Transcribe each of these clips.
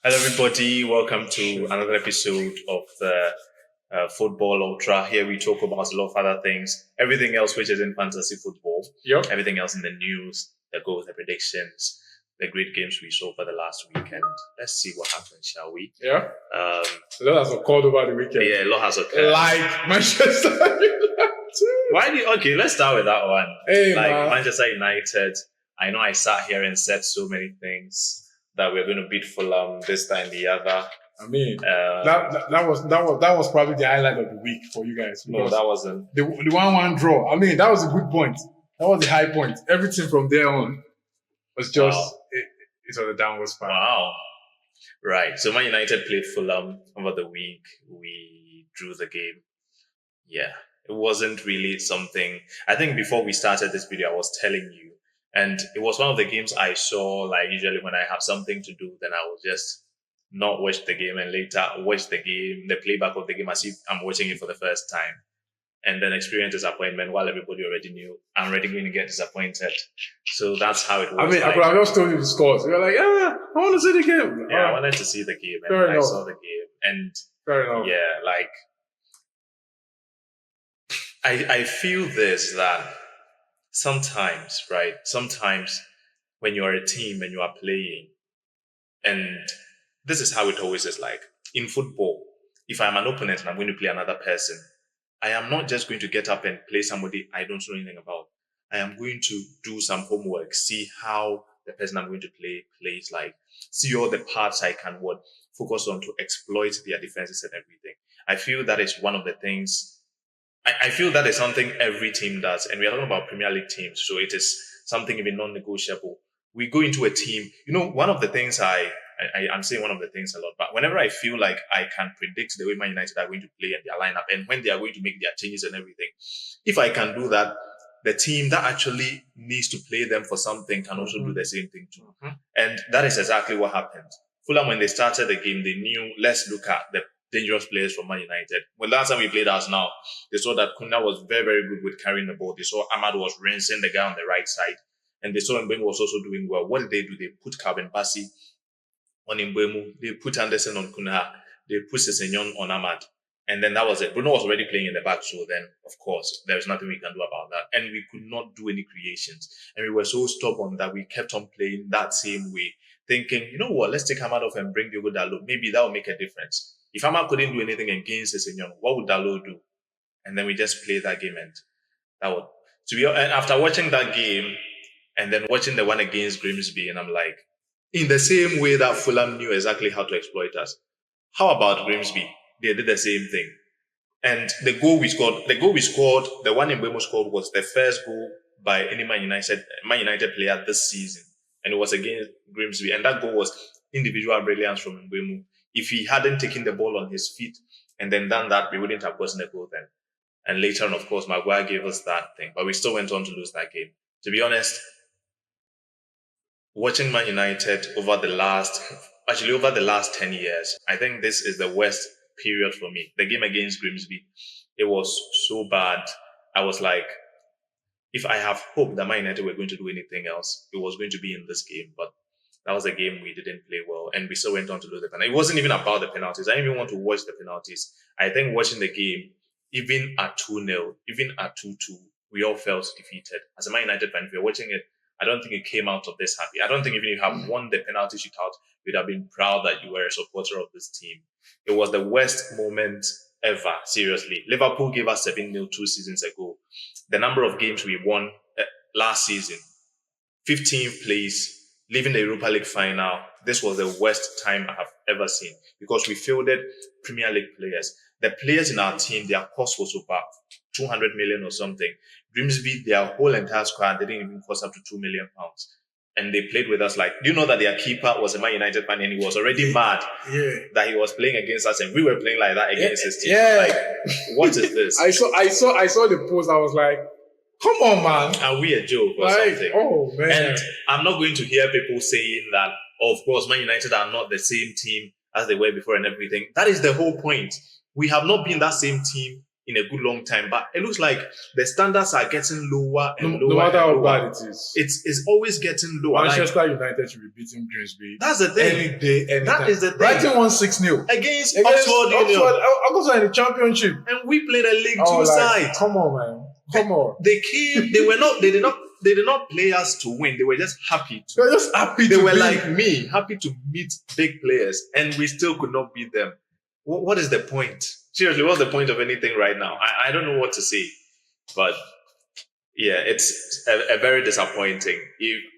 Hello, everybody. Welcome to another episode of the Football Ultra. Here we talk about a lot of other things, everything else which is in fantasy football, Yep. everything else in the news, the goals, the predictions, the great games we saw for the last weekend. Let's see what happens, shall we? Yeah. Um, A lot has occurred over the weekend. yeah, a lot has occurred. Like Manchester United. Why do you, okay, let's start with that one. Hey, like man. Manchester United, I know I sat here and said so many things that we're going to beat Fulham this time, the other. I mean, that was probably the highlight of the week for you guys. No, that wasn't. The 1-1 draw. I mean, that was a good point. That was the high point. Everything from there on was just it's on the downward spiral. Wow. Right. So Man United played Fulham over the week. We drew the game. Yeah. It wasn't really something. I think before we started this video, I was telling you, and it was one of the games I saw, like usually when I have something to do, then I will just not watch the game and later watch the game, the playback of the game as if I'm watching it for the first time. And then experience disappointment while everybody already knew I'm already going to get disappointed. So that's how it was. I mean, I could have just told you the scores. You're like, I want to see the game. Yeah, I wanted to see the game, and I saw the game. And fair enough. Yeah, like I feel this that sometimes, right? Sometimes when you are a team and you are playing, and this is how it always is like in football, if I'm an opponent and I'm going to play another person, I am not just going to get up and play somebody I don't know anything about. I am going to do some homework, see how the person I'm going to play plays, like see all the parts I can focus on to exploit their defenses and everything. I feel that is one of the things. I feel that is something every team does, and we are talking about Premier League teams, so it is something even non-negotiable. We go into a team. One of the things I'm saying one of the things a lot, but whenever I feel like I can predict the way Man United are going to play and their lineup and when they are going to make their changes and everything, if I can do that, the team that actually needs to play them for something can also do the same thing too. And that is exactly what happened. Fulham, when they started the game, they knew, let's look at the dangerous players from Man United. When last time we played Arsenal, they saw that Kuna was very, very good with carrying the ball. They saw Ahmad was rinsing the guy on the right side. And they saw Mbemu was also doing well. What did they do? They put Calvin Bassey on Mbemu. They put Anderson on Kuna. They put Sessegnon on Ahmad. And then that was it. Bruno was already playing in the back. So then, of course, there's nothing we can do about that. And we could not do any creations. And we were so stubborn that we kept on playing that same way, thinking, you know what, let's take Ahmad off and bring Diogo Dalot. Maybe that will make a difference. If Ahmad couldn't do anything against Sessegnon, what would Dalot do? And then we just played that game, and that would. And after watching that game, and then watching the one against Grimsby, and I'm like, in the same way that Fulham knew exactly how to exploit us, how about Grimsby? They did the same thing. And the goal we scored, the one Mbeumo scored was the first goal by any Man United player this season. And it was against Grimsby. And that goal was individual brilliance from Mbeumo. If he hadn't taken the ball on his feet and then done that, we wouldn't have gotten the goal then. And later on, of course, Maguire gave us that thing. But we still went on to lose that game. To be honest, watching Man United over the last 10 years, I think this is the worst period for me. The game against Grimsby, it was so bad. I was like, if I have hope that Man United were going to do anything else, it was going to be in this game. But that was a game we didn't play well, and we still went on to lose the penalty. It wasn't even about the penalties. I didn't even want to watch the penalties. I think watching the game, even at 2-0, even at 2-2, we all felt defeated. As a Man United fan, if you're watching it, I don't think you came out of this happy. I don't think even if you have won the penalty shootout, you'd have been proud that you were a supporter of this team. It was the worst moment ever, seriously. Liverpool gave us 7-0 2 seasons ago. The number of games we won last season, 15th place, leaving the Europa League final. This was the worst time I have ever seen because we fielded Premier League players. The players in our team, their cost was about 200 million or something. Grimsby, their whole entire squad, they didn't even cost up to 2 million pounds. And they played with us like, do you know that their keeper was a Man United fan and he was already mad that he was playing against us and we were playing like that against his team? Yeah. Like, what is this? I saw the post. I was like, come on, man. Are we a joke or something? Oh, man. And I'm not going to hear people saying that, of course, Man United are not the same team as they were before and everything. That is the whole point. We have not been that same team in a good long time. But it looks like the standards are getting lower and No lower matter and how lower. bad it is. It's always getting lower. Manchester United should be beating Grimsby. That's the thing. Any day, anytime. That is the thing. Brighton won 6-0 against Oxford Union. Oxford in the Championship. And we played a League Two side. Come on, man. Come on. They came. They did not play us to win. They were just happy. They were just happy. They were like me, happy to meet big players, and we still could not beat them. What is the point? Seriously, what's the point of anything right now? I don't know what to say, but yeah, it's a very disappointing.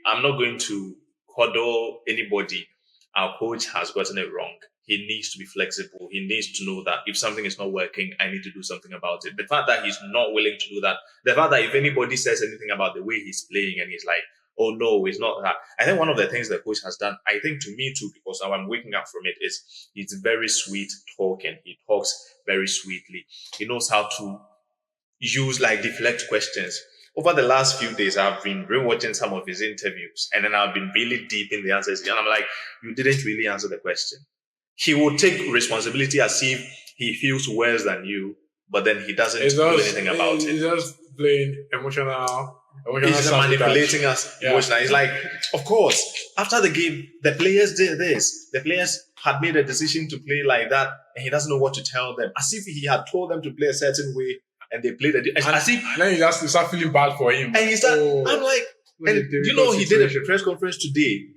I'm not going to coddle anybody. Our coach has gotten it wrong. He needs to be flexible. He needs to know that if something is not working, I need to do something about it. The fact that he's not willing to do that, the fact that if anybody says anything about the way he's playing and he's like, oh no, it's not that. I think one of the things the coach has done, I think to me too, because now I'm waking up from it, is he's very sweet talking. He talks very sweetly. He knows how to use deflect questions. Over the last few days, I've been rewatching some of his interviews, and then I've been really deep in the answers. And I'm like, you didn't really answer the question. He will take responsibility as if he feels worse than you, but then he doesn't do anything about it. He's just playing emotional. He's manipulating us emotionally. He's like, of course, after the game, the players did this. The players had made a decision to play like that, and he doesn't know what to tell them. As if he had told them to play a certain way, and they played and then you start feeling bad for him. And I'm like, and you know, he did a press conference today.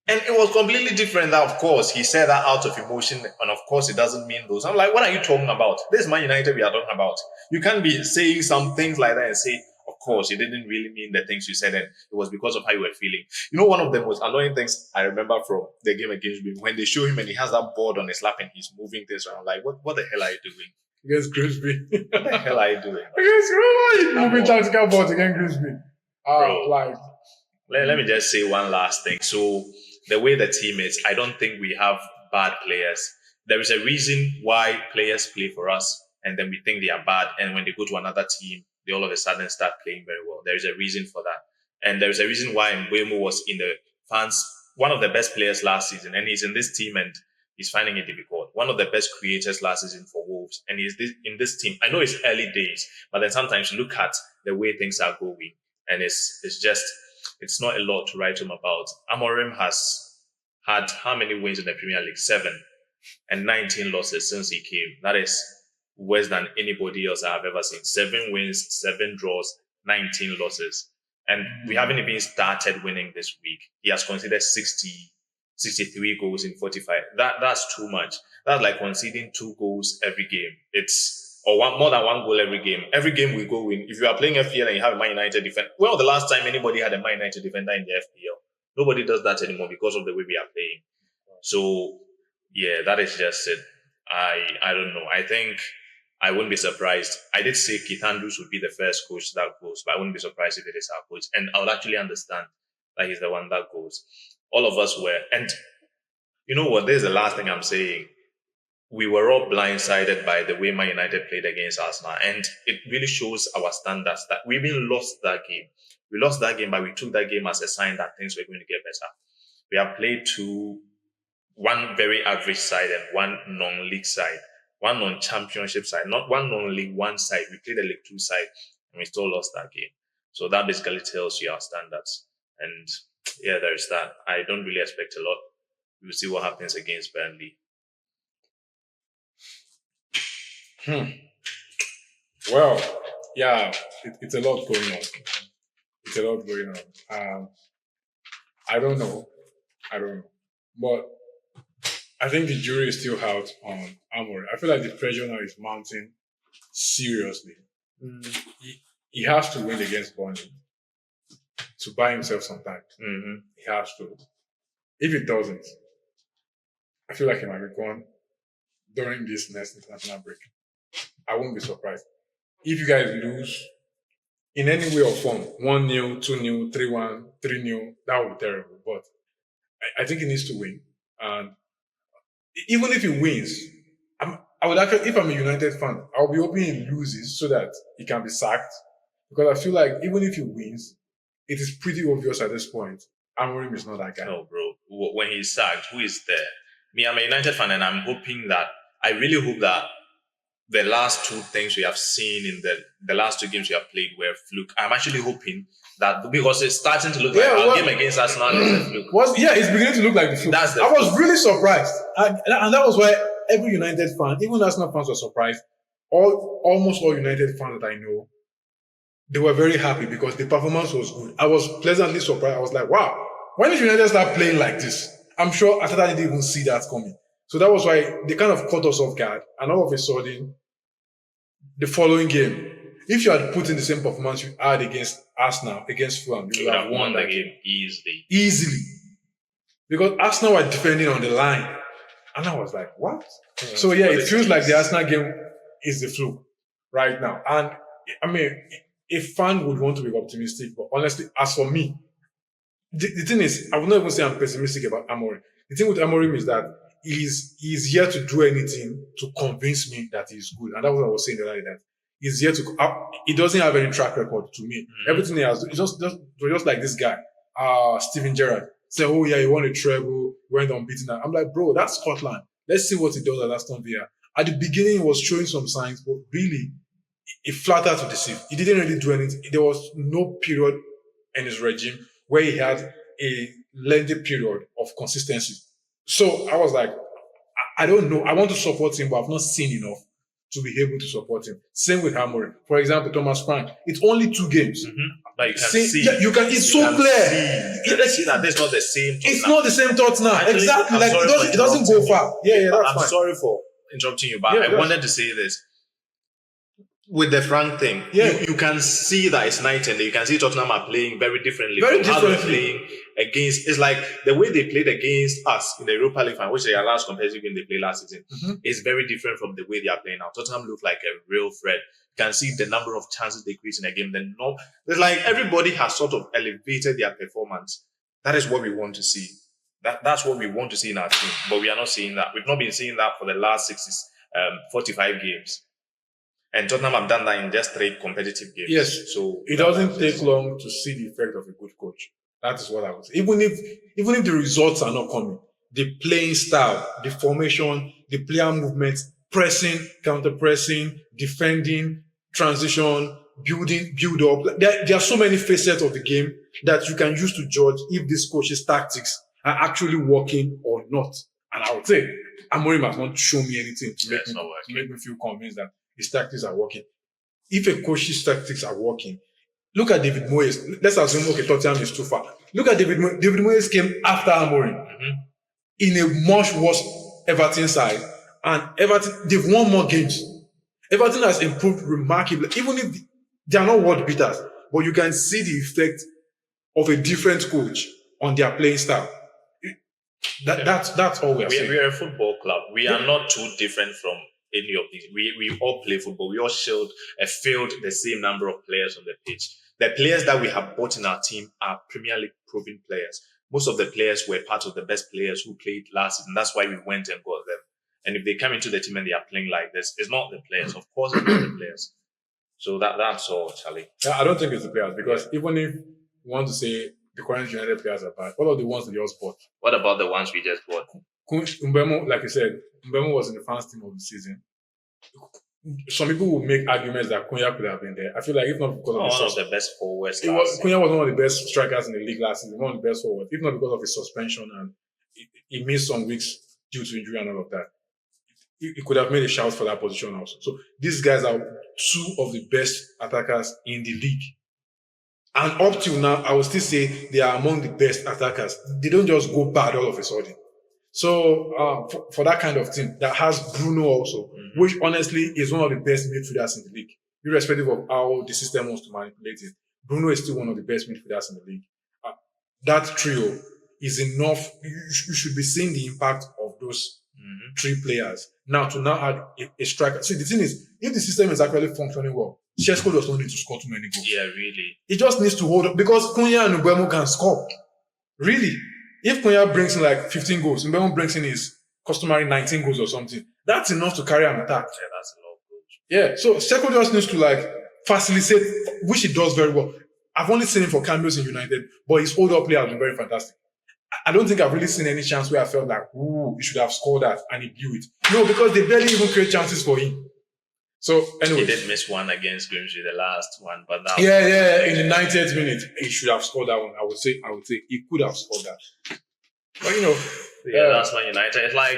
And it was completely different. That, of course, he said that out of emotion, and of course, it doesn't mean those. I'm like, what are you talking about? This is Man United we are talking about. You can't be saying some things like that and say, of course, you didn't really mean the things you said, and it was because of how you were feeling. You know, one of the most annoying things I remember from the game against Grimsby, when they show him and he has that board on his lap and he's moving things around. Like, what the hell are you doing? Against Grimsby. What the hell are you doing? Against Grimsby. Moving tactical boards against Grimsby. Let me just say one last thing. So, the way the team is, I don't think we have bad players. There is a reason why players play for us, and then we think they are bad. And when they go to another team, they all of a sudden start playing very well. There is a reason for that. And there is a reason why Mbeumo was in the fans, one of the best players last season, and he's in this team and he's finding it difficult. One of the best creators last season for Wolves, and he's in this team. I know it's early days, but then sometimes you look at the way things are going, and it's not a lot to write home about. Amorim has had how many wins in the Premier League? 7 and 19 losses since he came. That is worse than anybody else I have ever seen. 7 wins, 7 draws, 19 losses. And we haven't even started winning this week. He has conceded 63 goals in 45. That's too much. That's like conceding 2 goals every game. More than 1 goal every game. Every game we go in. If you are playing FPL and you have a Man United defender, well, the last time anybody had a Man United defender in the FPL, nobody does that anymore because of the way we are playing. So, yeah, that is just it. I don't know. I think I wouldn't be surprised. I did say Keith Andrews would be the first coach that goes, but I wouldn't be surprised if it is our coach. And I would actually understand that he's the one that goes. All of us were. And you know what? This is the last thing I'm saying. We were all blindsided by the way Man United played against Arsenal. And it really shows our standards that we even lost that game. We lost that game, but we took that game as a sign that things were going to get better. We have played one very average side and one non-league side, one non-championship side, not one non-league one side. We played a League 2 side and we still lost that game. So that basically tells you our standards. And yeah, there is that. I don't really expect a lot. We'll see what happens against Burnley. Well, yeah, it's a lot going on. It's a lot going on. I don't know. But I think the jury is still out on Amorim. I feel like the pressure now is mounting seriously. He has to win against Burnley to buy himself some time. Mm-hmm. He has to. If he doesn't, I feel like he might be gone during this next international break. I won't be surprised. If you guys lose in any way or form, 1-0, 2-0, 3-1, 3-0, that would be terrible. But I think he needs to win. And even if he wins, I would actually, if I'm a United fan, I'll be hoping he loses so that he can be sacked. Because I feel like even if he wins, it is pretty obvious at this point. Amorim is not that guy. No, bro. When he's sacked, who is there? Me, I'm a United fan, and I really hope that the last two things we have seen in the last two games we have played were fluke. I'm actually hoping that because it's starting to look like our game against Arsenal is a fluke. It's beginning to look like the fluke. I was really surprised, and that was why every United fan, even Arsenal fans, were surprised. Almost all United fans that I know, they were very happy because the performance was good. I was pleasantly surprised. I was like, wow, when did United start playing like this? I'm sure Arteta didn't even see that coming. So that was why they kind of caught us off guard. And all of a sudden, the following game, if you had put in the same performance you had against Arsenal, against Fulham, you would have won that game easily. Easily. Because Arsenal were defending on the line. And I was like, what? So yeah, it feels like the Arsenal game is the fluke right now. And I mean, a fan would want to be optimistic, but honestly, as for me, the thing is, I would not even say I'm pessimistic about Amorim. The thing with Amorim is that he's here to do anything to convince me that he's good. And that was what I was saying the other day, that he's here to, he doesn't have any track record to me. Mm-hmm. Everything he has, it's just like this guy, Steven Gerrard. Say, oh yeah, he won a treble, went unbeaten. I'm like, bro, that's Scotland. Let's see what he does at Aston Villa. At the beginning, he was showing some signs, but really, it flattered to deceive. He didn't really do anything. There was no period in his regime where he had a lengthy period of consistency. So I was like, I don't know. I want to support him, but I've not seen enough to be able to support him. Same with Amorim. For example, Thomas Frank. It's only 2 games. Mm-hmm. But you can see. Yeah, you can. It's so clear. You can see that there's not the same. It's not the same thoughts now. Actually, exactly. Like it doesn't go far. Yeah, that's fine. I'm sorry for interrupting you, but I wanted to say this. With the Frank thing, you can see that it's night and day. You can see Tottenham are playing very differently. How they're playing against, it's like the way they played against us in the Europa League final, which they are last competitive game they played last season, is very different from the way they are playing now. Tottenham look like a real threat. You can see the number of chances they create in a game. It's like everybody has sort of elevated their performance. That is what we want to see. That's what we want to see in our team, but we are not seeing that. We've not been seeing that for the last 45 games. And Tottenham have done that in just 3 competitive games. Yes. So it doesn't take long to see the effect of a good coach. That is what I would say. Even if the results are not coming, the playing style, the formation, the player movement, pressing, counter-pressing, defending, transition, build up. There are so many facets of the game that you can use to judge if this coach's tactics are actually working or not. And I would say, Amorim has not shown me anything to make me feel convinced that his tactics are working. If a coach's tactics are working, look at David Moyes. Let's assume, okay, Tottenham is too far. Look at David Moyes. David Moyes came after Amorim in a much worse Everton side. And Everton, they've won more games. Everton has improved remarkably. Even if they are not world beaters, but you can see the effect of a different coach on their playing style. That's all we are saying. We are a football club. We are not too different from any of these. We all play football. We all field the same number of players on the pitch. The players that we have bought in our team are Premier League proven players. Most of the players were part of the best players who played last season. That's why we went and got them. And if they come into the team and they are playing like this, it's not the players. Of course, it's not the players. So that's all, Charlie. I don't think it's the players, because even if you want to say the current United players are bad, all of the ones that you just bought. What about the ones we just bought? Mbemo, like you said, Mbemo was in the fans team of the season. Some people will make arguments that Cunha could have been there. I feel like if not because of one of the best forwards, Cunha was one of the best strikers in the league last season, one of the best forwards. If not because of his suspension and he missed some weeks due to injury and all of that, he could have made a shout for that position also. So these guys are 2 of the best attackers in the league. And up till now, I would still say they are among the best attackers. They don't just go bad all of a sudden. So for that kind of team, that has Bruno also, which honestly is one of the best midfielders in the league, irrespective of how the system wants to manipulate it. Bruno is still one of the best midfielders in the league. That trio is enough. You should be seeing the impact of those 3 players. Now add a striker. See, the thing is, if the system is actually functioning well, Chesko does not need to score too many goals. Yeah, really. He just needs to hold up, because Cunha and Mbemo can score. Really. If Cunha brings in like 15 goals, Mbemo brings in his customary 19 goals or something, that's enough to carry an attack. Yeah, that's a lot of goals. Yeah, so Chesko just needs to like facilitate, which he does very well. I've only seen him for cameos in United, but his hold-up play has been very fantastic. I don't think I've really seen any chance where I felt like, ooh, he should have scored that, and he blew it. No, because they barely even create chances for him. So He anyway, did miss one against Grimsby, the last one, but that yeah, in the 90th minute, he should have scored that one. I would say he could have scored that. But that's Man United. It's like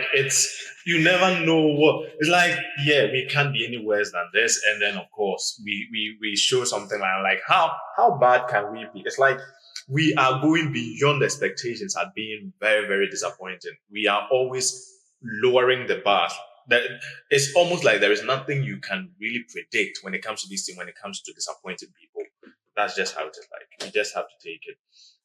you never know what it's like. Yeah, we can't be any worse than this, and then of course we show something like how bad can we be? It's like we are going beyond expectations at being very very disappointing. We are always lowering the bar. That it's almost like there is nothing you can really predict when it comes to this thing. When it comes to disappointing people, that's just how it is. Like you just have to take it.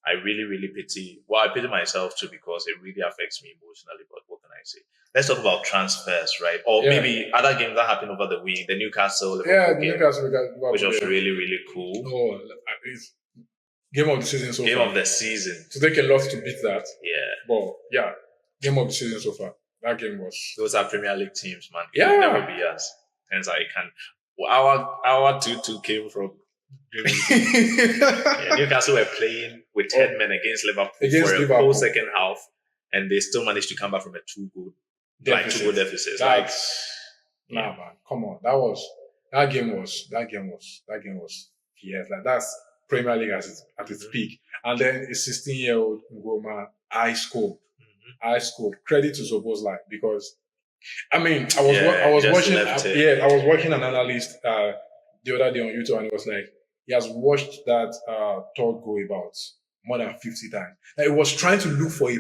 I really, really pity. Well, I pity myself too because it really affects me emotionally. But what can I say? Let's talk about transfers, right? Or maybe other games that happened over the week. The Newcastle Liverpool game, which was really, really cool. Oh, it's game of the season so Game far. of the season. To take a loss to beat that. Yeah. But yeah, game of the season so far. That game was. Those are Premier League teams, man. Yeah. It will never be us. Hence, I can. Our 2-2 came from. Newcastle were playing with 10 men against Liverpool for a whole second half, and they still managed to come back from a 2-goal deficit. Man, come on. That game was yes, like that's Premier League at its peak. And then a 16-year-old Ngoma, I scored. Credit to Szoboszlai because I mean I was watching an analyst the other day on YouTube, and it was like he has watched that third goal about more than 50 times. Like, he was trying to look for a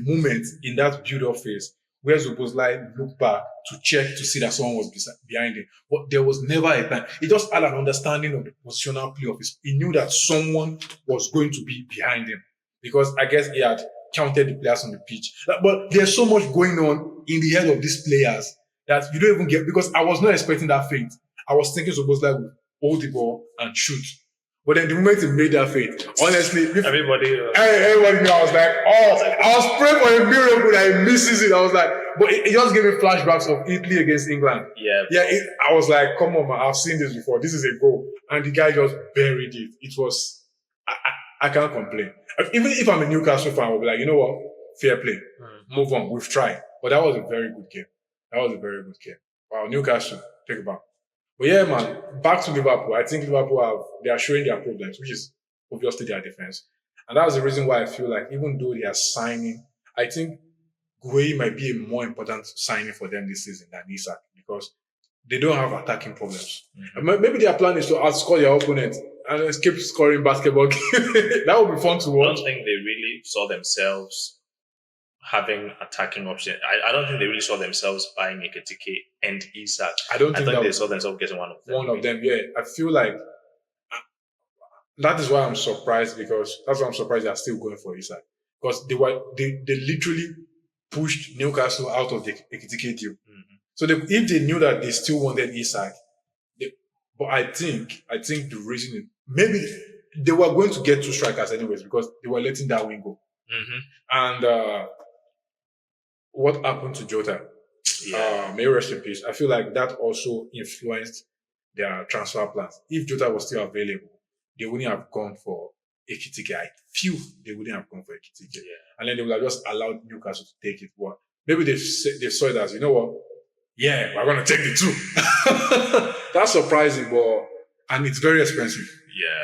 moment in that build-up phase where Szoboszlai looked back to check to see that someone was behind him. But there was never a time. He just had an understanding of the positional play of his. He knew that someone was going to be behind him because I guess he had counted the players on the pitch. But there's so much going on in the head of these players that you don't even get, because I was not expecting that feint. I was thinking Szoboszlai would hold the ball and shoot. But then the moment he made that feint, honestly, everybody knew. I was like, I was praying for a miracle that he misses it. I was like, but it just gave me flashbacks of Italy against England. I was like, come on, man, I've seen this before. This is a goal. And the guy just buried it. It was, I can't complain. Even if I'm a Newcastle fan, I'll be like, you know what? Fair play. Move on. We've tried. But that was a very good game. Wow, Newcastle, take it back. But yeah, man, back to Liverpool. I think Liverpool they are showing their problems, which is obviously their defense. And that's the reason why I feel like even though they are signing, I think Gueye might be a more important signing for them this season than Isak, because they don't have attacking problems. Maybe their plan is to outscore their opponent and escape scoring basketball. That would be fun to watch. I don't think they really saw themselves having attacking options. I don't think they really saw themselves buying Ekitike and Isak. I think they saw themselves getting one of them. One of them, yeah. I feel like that is why I'm surprised, because that's why I'm surprised they are still going for Isak. Because they literally pushed Newcastle out of the Ekitike deal. So if they knew that they still wanted Isak, but I think the reason is maybe they were going to get two strikers anyways, because they were letting that wing go. And what happened to Jota? May rest in peace. I feel like that also influenced their transfer plans. If Jota was still available, they wouldn't have gone for Ekitike. I feel they wouldn't have gone for Ekitike. And then they would have just allowed Newcastle to take it. But maybe they saw it as, you know what? Yeah, we're going to take the two. That's surprising, and it's very expensive.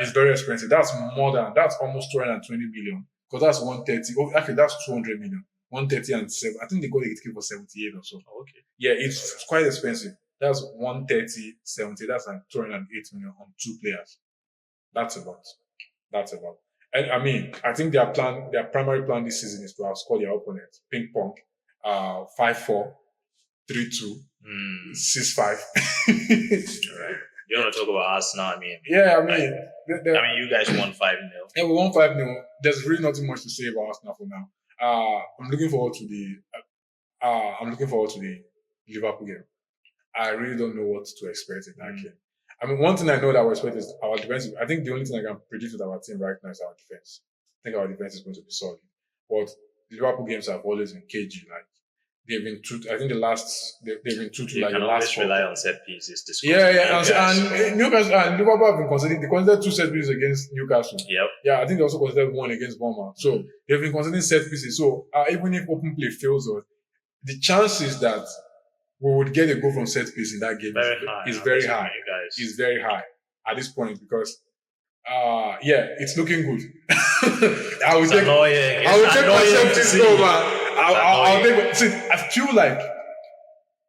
It's very expensive. That's almost 220 million. Because that's 130. Oh, actually, that's 200 million. 130 and 7. I think they got it for 78 or so. Okay. Yeah, it's quite expensive. That's 130, 70. That's like 208 million on two players. That's about. And I mean, I think their primary plan this season is to outscore their opponents. Ping pong, 5-4, 3-2, 6-5. Right. You want to talk about Arsenal? I mean, you guys won 5-0. Yeah, we won 5-0. There's really nothing much to say about Arsenal for now. I'm looking forward to the Liverpool game. I really don't know what to expect in that game. I mean, one thing I know that we expect is our defense. I think the only thing I can predict with our team right now is our defense. I think our defense is going to be solid. But the Liverpool games have always been cagey. Like, they've been two. I think they've been 2-2. Like the last. You rely on set pieces. And Newcastle and Liverpool have been considering. They considered 2 set pieces against Newcastle. Yeah, I think they also considered 1 against Bournemouth. So they've been considering set pieces. So even if open play fails us, the chances that we would get a goal from set piece in that game Very high. is I'm very listening to high. you guys. It's very high at this point because it's looking good. I would It's take annoying. I would It's take my annoying set to piece see. goal, man. I'll annoying. take. See, I feel like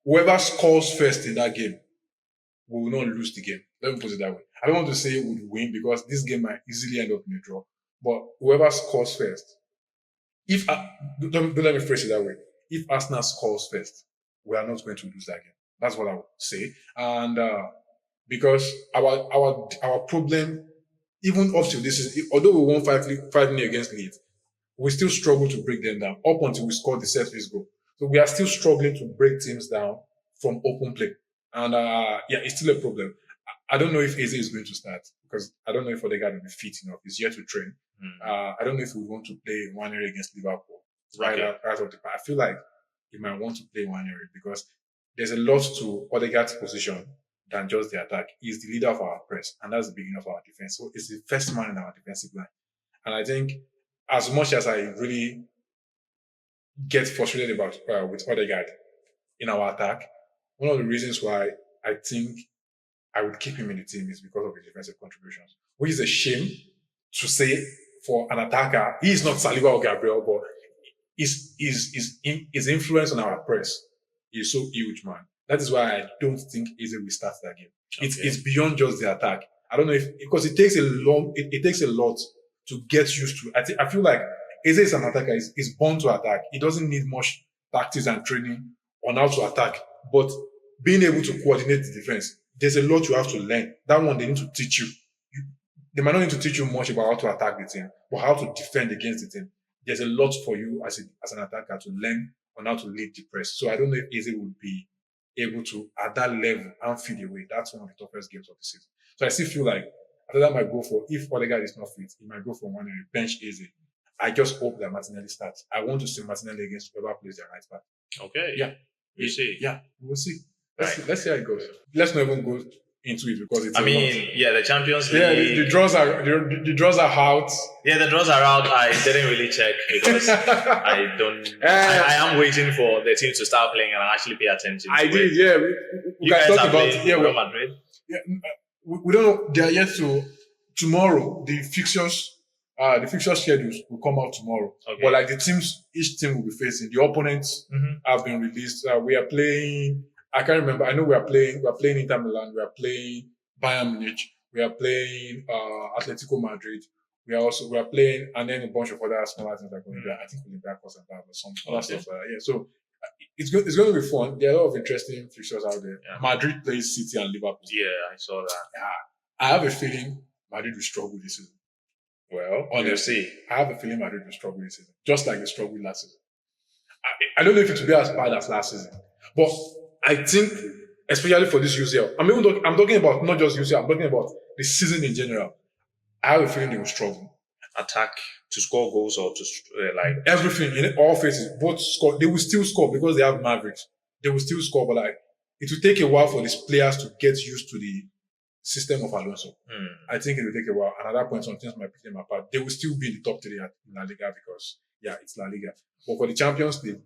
whoever scores first in that game will not lose the game. Let me put it that way. I don't want to say would win because this game might easily end up in a draw. But whoever scores first, if don't let me phrase it that way. If Arsenal scores first, we are not going to lose that game. That's what I would say. And because our problem, even up to this is, although we won 5-0 against Leeds, we still struggle to break them down up until we score the set piece goal. So we are still struggling to break teams down from open play. And it's still a problem. I don't know if Eze is going to start because I don't know if Odegaard will be fit enough. He's yet to train. I don't know if we want to play 1-0 against Liverpool right off the bat. I feel like he might want to play 1-0 because there's a lot to Odegaard's position than just the attack. He's the leader of our press, and that's the beginning of our defense. So it's the first man in our defensive line. And I think as much as I really get frustrated about with Odegaard in our attack, one of the reasons why I think I would keep him in the team is because of his defensive contributions, which is a shame to say for an attacker. He is not Saliba or Gabriel, but his influence on our press is so huge, man. That is why I don't think Eze will start that game. Okay. It's beyond just the attack. I don't know if because it takes a lot to get used to. I feel like Eze is an attacker. He's born to attack. He doesn't need much practice and training on how to attack, but being able to coordinate the defense, there's a lot you have to learn. That one they need to teach you. They might not need to teach you much about how to attack the team, but how to defend against the team. There's a lot for you as an attacker to learn on how to lead the press. So I don't know if Eze would be able to, at that level, and feed away. That's one of the toughest games of the season. So I still feel like Ateta might go for, if Odegaard is not fit, he might go for 1 and bench Eze. I just hope that Martinelli starts. I want to see Martinelli against whoever plays their right back. Okay. Yeah. We'll see. Yeah, we'll see. Let's see how it goes. Let's not even go into it because it's. The Champions League. Yeah, the draws are out. Yeah, the draws are out. I didn't really check because I don't. I am waiting for the team to start playing and actually pay attention. I did. Yeah, we can talk about Real Madrid. Yeah, we don't know. They are yet to tomorrow. The fixtures schedules will come out tomorrow. Okay. But like the teams, each team will be facing the opponents have been released. We are playing. I can't remember. I know we are playing Inter Milan. We are playing Bayern Munich. We are playing Atletico Madrid. We are playing, and then a bunch of other smaller things are going to be. I think Olympiacos and that, or some other stuff. So it's going to be fun. There are a lot of interesting fixtures out there. Yeah. Madrid plays City and Liverpool. Yeah, I saw that. Yeah, I have a feeling Madrid will struggle this season. Well, honestly, I have a feeling Madrid will struggle this season, just like they struggled last season. I don't know if it will be as bad as last season, but I think, especially for this UCL, I'm talking about not just UCL, I'm talking about the season in general. I have a feeling they will struggle. Attack to score goals or to like everything in all phases, both score. They will still score because they have Mavericks. They will still score, but like it will take a while for these players to get used to the system of Alonso. I think it will take a while, and at that point, some things might pick them apart. They will still be in the top 3 in La Liga because it's La Liga. But for the Champions League,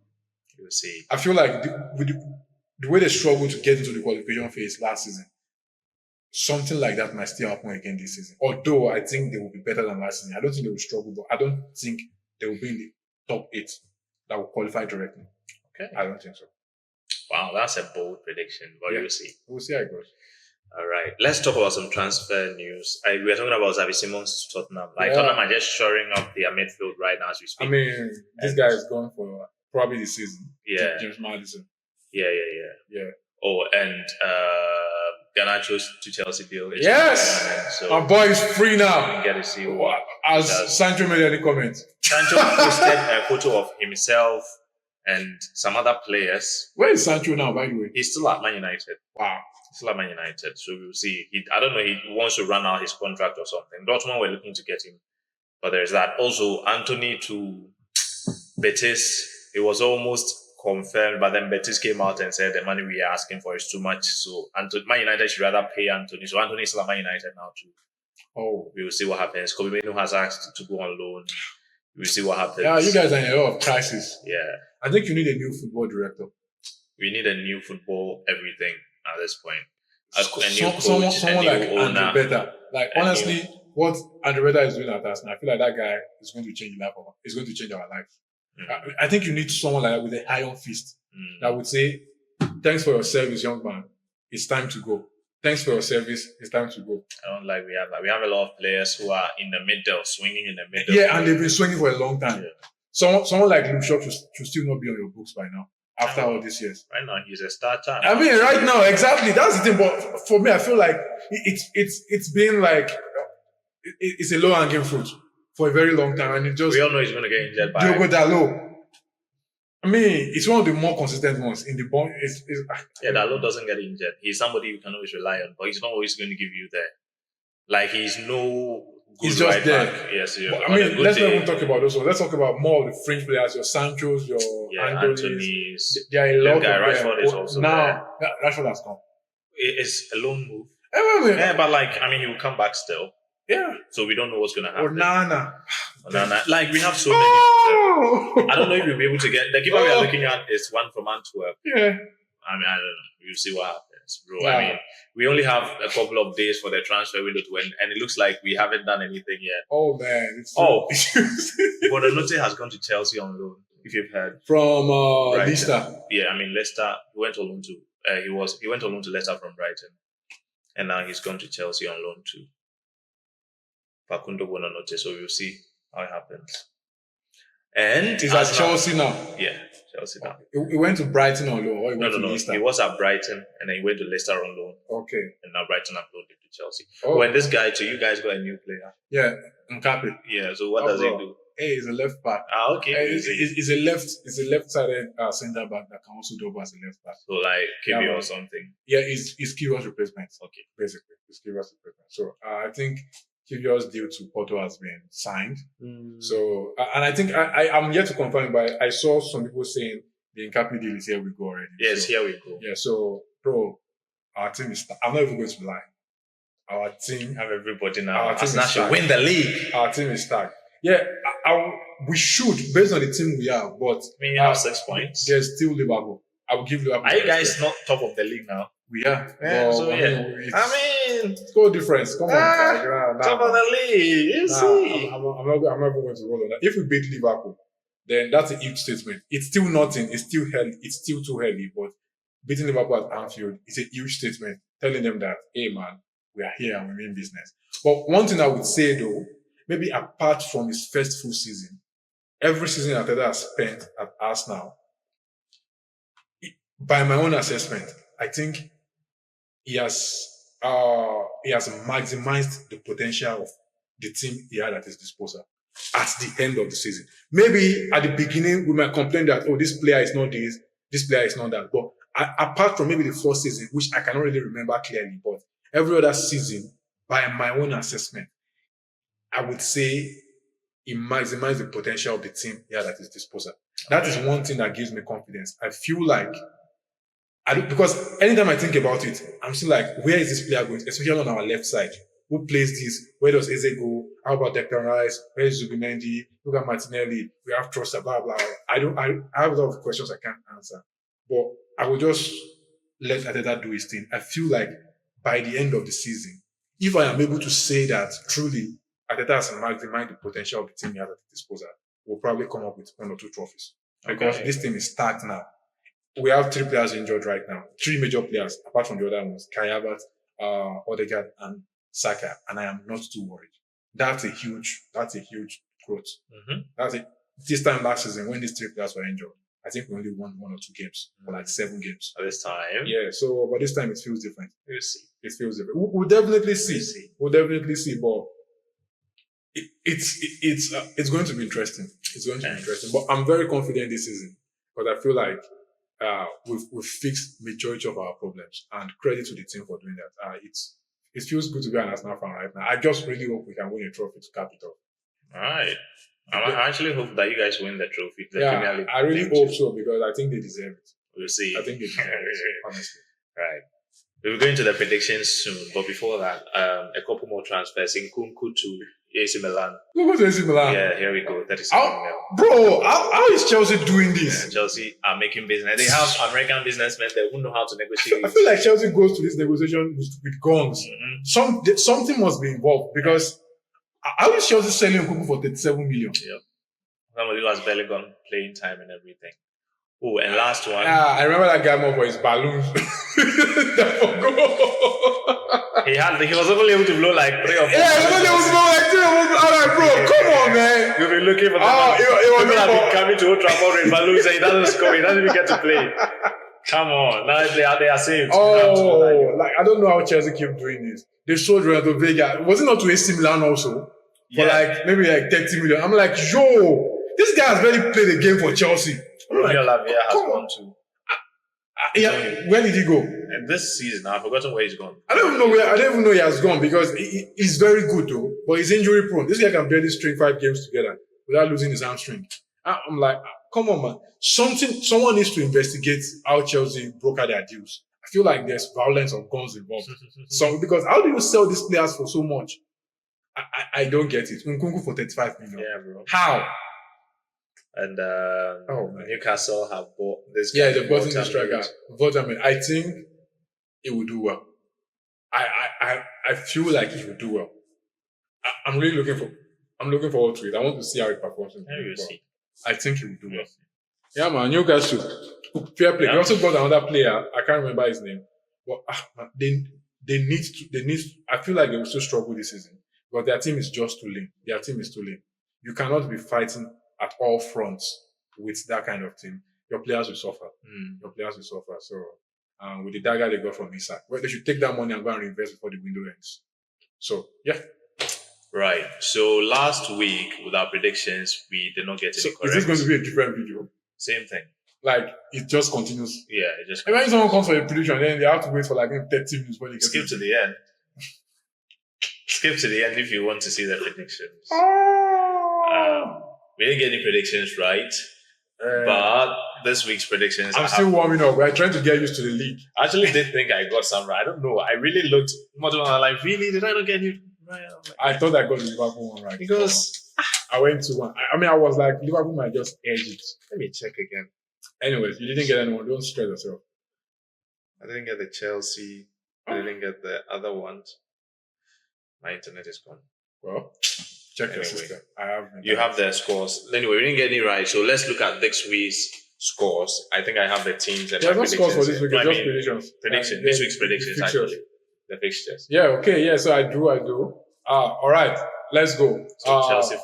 you will see. I feel like the way they struggled to get into the qualification phase last season, something like that might still happen again this season. Although I think they will be better than last season. I don't think they will struggle, but I don't think they will be in the top 8 that will qualify directly. Okay. I don't think so. Wow, that's a bold prediction, but you'll see. We'll see how it goes. All right. Let's talk about some transfer news. We were talking about Xavi Simons to Tottenham. Tottenham are just shoring up their midfield right now as we speak. This guy is going for probably the season. Yeah. James Maddison. Yeah. Oh, and Garnacho's to Chelsea deal. Yes! So our boy is free now. Get to see what. Has Sancho made any comments? Sancho posted a photo of himself and some other players. Where is Sancho now, by the way? He's still at Man United. Wow. Still at Man United. So we'll see. I don't know, he wants to run out his contract or something. Dortmund were looking to get him. But there's that. Also, Anthony to Betis, it was almost confirmed, but then Betis came out and said the money we are asking for is too much. So Man United should rather pay Anthony. So Anthony is still at Man United now too. Oh. We will see what happens. Kobe Menu has asked to go on loan. We will see what happens. Yeah, you guys are in a lot of crisis. Yeah. I think you need a new football director. We need a new football everything at this point. A new coach, Someone a like new Andrew owner, Beta. Like a honestly, new. what Andrew Beta is doing at us, and I feel like that guy is going to change life. Is going to change our life. I think you need someone like that with a iron fist that would say, "Thanks for your service, young man. It's time to go. Thanks for your service. It's time to go." I don't like we have a lot of players who are in the middle, swinging in the middle. Yeah, and they've been swinging for a long time. Yeah. Someone like Luke Shaw should still not be on your books by now after all these years. Right now, he's a starter. I mean, right now, exactly. That's the thing. But for me, I feel like it's been like it's a low hanging fruit for a very long time, and it just we all know he's going to get injured by Diogo Dalot. I mean, it's one of the more consistent ones in the ball. Yeah, Dalot doesn't get injured. He's somebody you can always rely on, but he's not always going to give you there. Like he's no. He's just right there. Back. Yes, yeah. I mean, let's not even talk about those ones. Let's talk about more of the fringe players, your Sanchos, your Anthony's. There are a lot of them. Rashford is also now. Rashford has come. It's a lone move. Yeah, but like, I mean, he will come back still. Yeah. So we don't know what's going to happen. Onana. Like, we have so many. I don't know if we'll be able to get... The keeper we are looking at is one from Antwerp. Yeah. I mean, I don't know. We'll see what happens, bro. Yeah. I mean, we only have a couple of days for the transfer window to end, and it looks like we haven't done anything yet. Oh, man. Bonanote has gone to Chelsea on loan, if you've heard. From Leicester. Yeah, I mean, Leicester, he went on loan to... he went on loan to Leicester from Brighton. And now he's gone to Chelsea on loan to Facundo Bonanote. So we'll see how it happens. And he's at Chelsea now. Yeah, Chelsea now. He went to Brighton on loan, or he went to Leicester? He was at Brighton and then he went to Leicester on loan. Okay. And now Brighton uploaded to Chelsea. Oh. When this guy too, you guys got a new player. Yeah, Nkapi. Yeah. So what does he do? Hey, he's a left back. Okay. He's a left-sided centre back that can also double as a left back. So like Kibio or something. Yeah, he's Kibio's replacement. Okay. Basically, he's Kibio's replacement. So I think Kibio's deal to Porto has been signed. So and I think I'm yet to confirm, but I saw some people saying the Nkapi deal is here we go already. Yes, so, here we go. Yeah. So bro, our team is. I'm not even going to lie. Our team have everybody now. Our team should win the league. Our team is stacked. Yeah, we should, based on the team we have, but we have 6 points. There's still Liverpool. I will give Liverpool. Are you guys not top of the league now? We are. Yeah, so I mean, goal difference. Come on, top of the league. You see, I'm not going to roll on that. If we beat Liverpool, then that's a huge statement. It's still nothing. It's still heavy. It's still too heavy. But beating Liverpool at Anfield is a huge statement, telling them that, hey man, we are here and we mean business. But one thing I would say though, maybe apart from his first full season, every season Arteta has spent at Arsenal, by my own assessment, I think he has maximized the potential of the team he had at his disposal at the end of the season. Maybe at the beginning we might complain that, oh, this player is not this player is not that. But apart from maybe the first season, which I cannot really remember clearly, but every other season, by my own assessment, I would say he maximized the potential of the team he had at his disposal. That is one thing that gives me confidence. I feel like, because anytime I think about it, I'm still like, where is this player going? Especially on our left side. Who plays this? Where does Eze go? How about Declan Rice? Where is Zubimendi? Look at Martinelli. We have Trossard, blah, blah. I have a lot of questions I can't answer. But I will just let Arteta do his thing. I feel like by the end of the season, if I am able to say that truly Arteta has maximized the potential of the team he has at his disposal, we'll probably come up with 1 or 2 trophies. Because this team is stacked now. We have 3 players injured right now. 3 major players, apart from the other ones. Kai Havertz, Odegaard, and Saka. And I am not too worried. That's a huge growth. This time last season, when these 3 players were injured, I think we only won 1 or 2 games, or like 7 games. At this time? Yeah, so, but this time it feels different. We'll see. It feels different. We'll definitely see. We'll definitely see, but it's going to be interesting. It's going to be interesting. But I'm very confident this season, because I feel like we've fixed majority of our problems, and credit to the team for doing that. It feels good to be an Arsenal fan right now. I just really hope we can win a trophy to cap it off. All right. I actually hope that you guys win the trophy. Premier League. I really hope so, because I think they deserve it. We'll see. I think they deserve it, honestly. Right. We'll go into the predictions soon, but before that, a couple more transfers. Nkunku to AC Milan. Who goes to AC Milan? Yeah, here we go. 37 mil. Bro, how is Chelsea doing this? Yeah, Chelsea are making business. They have American businessmen that who know how to negotiate. I feel like Chelsea goes to this negotiation with guns. Mm-hmm. Something must be involved because how is Chelsea selling Nkunku for 37 million? Yep. Somebody who has barely gone playing time and everything. Oh, and last one. I remember that guy more for his balloons. He was only able to blow like 3 or 4. Yeah, he was only able to blow like 3 or 4. I'm like, bro, come on, man. You've been looking for the people have been coming to Old Trafford with balloons and he doesn't score. He doesn't even get to play. Come on, now they are saved. Like I don't know how Chelsea keep doing this. They sold Renato Vega. Was it not to AC Milan also? For like maybe like 30 million. I'm like, yo, this guy has barely played a game for Chelsea. Romeo Lavia has gone too. Yeah, where did he go? And this season, I've forgotten where he's gone. I don't even know he has gone because he's very good though, but he's injury prone. This guy can barely string 5 games together without losing his hamstring. I'm like, come on, man. Someone needs to investigate how Chelsea broker their deals. I feel like there's violence or guns involved. Because how do you sell these players for so much? I don't get it. Nkunku for 35 million. Yeah, bro. How? And Newcastle have bought this guy. Yeah, they bought in the striker. Votamin. I think he will do well. I feel like he will do well. I'm looking forward to it. I want to see how it performs. I think he will do well. Yeah, man. Newcastle. Fair play. They also got another player. I can't remember his name. But they need to. I feel like they will still struggle this season. But their team is just too lean. Their team is too lean. You cannot be fighting at all fronts with that kind of team. Your players will suffer. Your players will suffer. So, with the dagger they got from Isak, well, they should take that money and go and reinvest before the window ends. So, yeah. Right. So last week with our predictions, we did not get any correct. Is this going to be a different video? Same thing. Like it just continues. Yeah, it just. When someone comes for a prediction, then they have to wait for like 30 minutes when you get skip to the end. Skip to the end if you want to see the predictions. We didn't get any predictions right, but this week's predictions. I'm still warming up. We're trying to get used to the league. I actually did think I got some right. I don't know. I really looked much on like, really? Did I not get you right? I thought I got the Liverpool one right. Because I went to one. I was like, Liverpool might just edge it. Let me check again. Anyways, you didn't get anyone. Don't stress yourself. I didn't get the Chelsea. I didn't get the other ones. My internet is gone. Well, check your system. You have the scores. Anyway, we didn't get any right, so let's look at this week's scores. I think I have the teams and no scores for this week. Just predictions. Prediction. This week's predictions actually. The fixtures. Yeah. Okay. Yeah. So I do. All right. Let's go. So Chelsea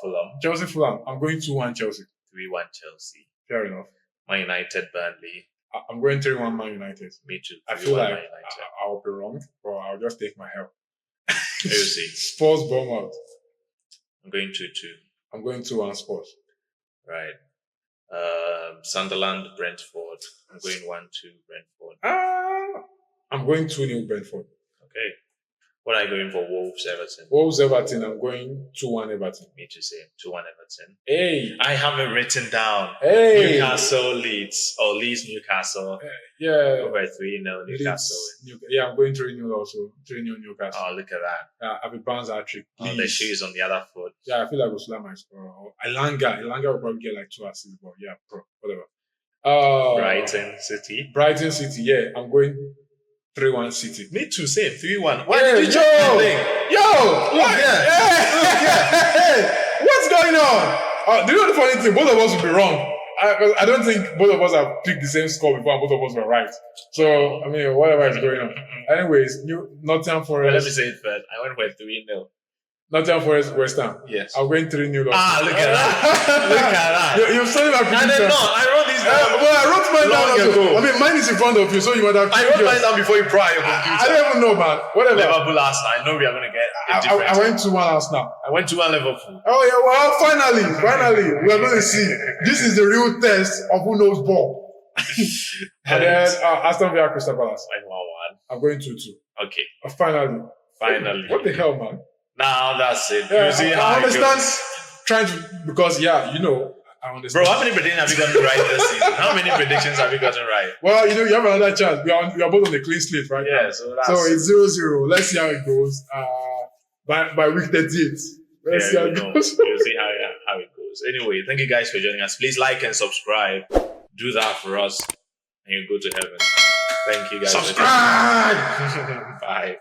Fulham. I'm going 2-1 Chelsea. 3-1 Chelsea. Fair enough. Man United Burnley. I'm going 3-1 Man United. Me too. I feel like I'll be wrong, but I'll just take my help. Chelsea. Spurs Bournemouth. I'm going 2-2. I'm going 2-1 Spurs. Right. Sunderland Brentford. I'm going 1-2 Brentford. I'm going 2-0 Brentford. Okay. What are you going for? Wolves Everton. Wolves Everton. I'm going 2-1 Everton. Me too, same. 2-1 Everton. Hey. I have it written down. Hey. Newcastle Leeds or Leeds Newcastle. Yeah. Over 3-0 Newcastle. I'm going 3-0 also. 3-0 Newcastle. Oh, look at that. I'll be Barnes hat-trick. Oh, the shoes on the other foot. Yeah, I feel like Usula might score. Elanga will probably get like 2 assists, but yeah, whatever. Brighton City. Yeah, I'm going 3-1 City. Me too, same. 3-1. Why did you change the thing? What? Hey, what's going on? Do you know the funny thing? Both of us will be wrong. I don't think both of us have picked the same score before and both of us were right. So, I mean, whatever is going on. Anyways, Nottingham Forest. Well, let me say it first. I went for 3-0. Nottingham Forest, West Ham. Yes. I'm going 3-0. Look at that. Look at that. You've studied my prediction. I did not. I wrote these down. Well, I wrote mine down also. I mean, mine is in front of you, so you might have. I wrote mine down before you pry your computer. I don't even know, man. Whatever. Liverpool last night. I know we are going to get a different. I went 2-1 last now. I went 2-1 Liverpool. Oh, yeah. Well, finally, we are going to see. This is the real test of who knows ball. And then Aston Villa Crystal Palace. 1-1. I'm going 2-2. Okay. Finally. What the hell, man? Now that's it. Yeah, you see I understand because I understand. Bro, how many predictions have you gotten right this season? How many predictions have you gotten right? Well, you have another chance. We are both on the clean slate right now. So it's 0-0. Let's see how it goes. By week 38, Let's see how it know. goes. We'll see how it goes. Anyway, thank you guys for joining us. Please like and subscribe. Do that for us, and you go to heaven. Thank you guys. Subscribe! Bye.